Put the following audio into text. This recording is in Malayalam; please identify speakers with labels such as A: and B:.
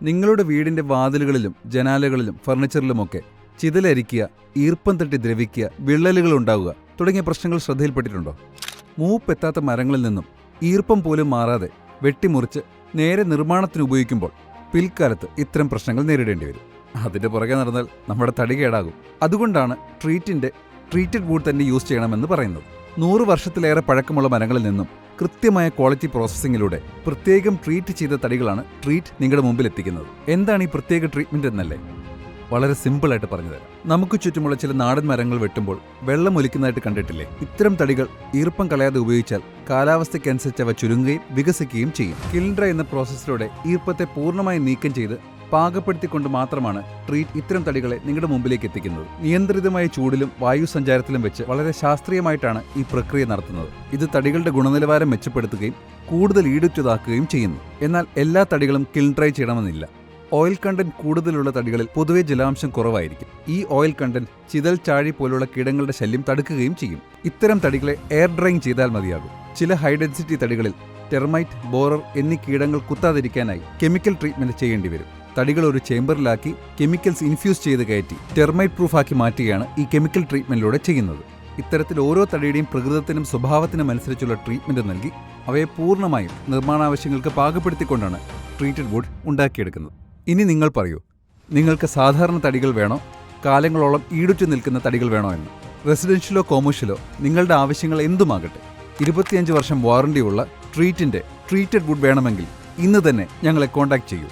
A: നിങ്ങളുടെ വീടിന്റെ വാതിലുകളിലും ജനാലകളിലും ഫർണിച്ചറിലുമൊക്കെ ചിതലരിക്കുക, ഈർപ്പം തട്ടി ദ്രവിക്കുക, വിള്ളലുകൾ ഉണ്ടാവുക തുടങ്ങിയ പ്രശ്നങ്ങൾ ശ്രദ്ധയിൽപ്പെട്ടിട്ടുണ്ടോ? മൂപ്പെത്താത്ത മരങ്ങളിൽ നിന്നും ഈർപ്പം പോലും മാറാതെ വെട്ടിമുറിച്ച് നേരെ നിർമ്മാണത്തിന് ഉപയോഗിക്കുമ്പോൾ പിൽക്കാലത്ത് ഇത്തരം പ്രശ്നങ്ങൾ നേരിടേണ്ടി വരും. അതിന്റെ പുറകെ നടന്നാൽ നമ്മുടെ തടി കേടാകും. അതുകൊണ്ടാണ് ട്രീറ്റഡ് വുഡ് തന്നെ യൂസ് ചെയ്യണമെന്ന് പറയുന്നത്. 100 വർഷത്തിലേറെ പഴക്കമുള്ള മരങ്ങളിൽ നിന്നും കൃത്യമായ ക്വാളിറ്റി പ്രോസസ്സിങ്ങിലൂടെ പ്രത്യേകം ട്രീറ്റ് ചെയ്ത തടികളാണ് ട്രീറ്റ് നിങ്ങളുടെ മുമ്പിൽ എത്തിക്കുന്നത്. എന്താണ് ഈ പ്രത്യേക ട്രീറ്റ്മെന്റ് എന്നല്ലേ? വളരെ സിമ്പിളായിട്ട് പറഞ്ഞുതരാം. നമുക്ക് ചുറ്റുമുള്ള ചില നാടൻ മരങ്ങൾ വെട്ടുമ്പോൾ വെള്ളം ഒലിക്കുന്നതായിട്ട് കണ്ടിട്ടില്ലേ? ഇത്തരം തടികൾ ഈർപ്പം കളയാതെ ഉപയോഗിച്ചാൽ കാലാവസ്ഥയ്ക്കനുസരിച്ച് അവ ചുരുങ്ങുകയും വികസിക്കുകയും ചെയ്യും. കിൽൻ എന്ന പ്രോസസ്സിലൂടെ ഈർപ്പത്തെ പൂർണ്ണമായി നീക്കം ചെയ്ത് പാകപ്പെടുത്തിക്കൊണ്ട് മാത്രമാണ് ട്രീറ്റ് ഇത്തരം തടികളെ നിങ്ങളുടെ മുമ്പിലേക്ക് എത്തിക്കുന്നത്. നിയന്ത്രിതമായ ചൂടിലും വായു സഞ്ചാരത്തിലും വെച്ച് വളരെ ശാസ്ത്രീയമായിട്ടാണ് ഈ പ്രക്രിയ നടത്തുന്നത്. ഇത് തടികളുടെ ഗുണനിലവാരം മെച്ചപ്പെടുത്തുകയും കൂടുതൽ ഈടുറ്റതാക്കുകയും ചെയ്യുന്നു. എന്നാൽ എല്ലാ തടികളും കിൽൻ ഡ്രൈ ചെയ്യണമെന്നില്ല. ഓയിൽ കണ്ടന്റ് കൂടുതലുള്ള തടികളിൽ പൊതുവെ ജലാംശം കുറവായിരിക്കും. ഈ ഓയിൽ കണ്ടന്റ് ചിതൽ, ചാഴി പോലുള്ള കീടങ്ങളുടെ ശല്യം തടുക്കുകയും ചെയ്യും. ഇത്തരം തടികളെ എയർ ഡ്രൈയിങ് ചെയ്താൽ മതിയാകും. ചില ഹൈ ഡെൻസിറ്റി തടികളിൽ ടെർമൈറ്റ്, ബോറർ എന്നീ കീടങ്ങൾ കുത്താതിരിക്കാനായി കെമിക്കൽ ട്രീറ്റ്മെന്റ് ചെയ്യേണ്ടി വരും. തടികൾ ഒരു ചേംബറിലാക്കി കെമിക്കൽസ് ഇൻഫ്യൂസ് ചെയ്ത് കയറ്റി ടെർമൈറ്റ് പ്രൂഫാക്കി മാറ്റുകയാണ് ഈ കെമിക്കൽ ട്രീറ്റ്മെന്റിലൂടെ ചെയ്യുന്നത്. ഇത്തരത്തിൽ ഓരോ തടിയുടെയും പ്രകൃതത്തിനും സ്വഭാവത്തിനും അനുസരിച്ചുള്ള ട്രീറ്റ്മെന്റ് നൽകി അവയെ പൂർണ്ണമായും നിർമ്മാണാവശ്യങ്ങൾക്ക് പാകപ്പെടുത്തിക്കൊണ്ടാണ് ട്രീറ്റഡ് വുഡ് ഉണ്ടാക്കിയെടുക്കുന്നത്. ഇനി നിങ്ങൾ പറയൂ, നിങ്ങൾക്ക് സാധാരണ തടികൾ വേണോ, കാലങ്ങളോളം ഈടുറ്റു നിൽക്കുന്ന തടികൾ വേണോ എന്ന്? റെസിഡൻഷ്യലോ കൊമേഴ്ഷ്യലോ നിങ്ങളുടെ ആവശ്യങ്ങൾ എന്തുമാകട്ടെ, 25 വർഷം വാറണ്ടിയുള്ള ട്രീറ്റഡ് വുഡ് വേണമെങ്കിൽ ഇന്ന് തന്നെ ഞങ്ങളെ കോൺടാക്ട് ചെയ്യൂ.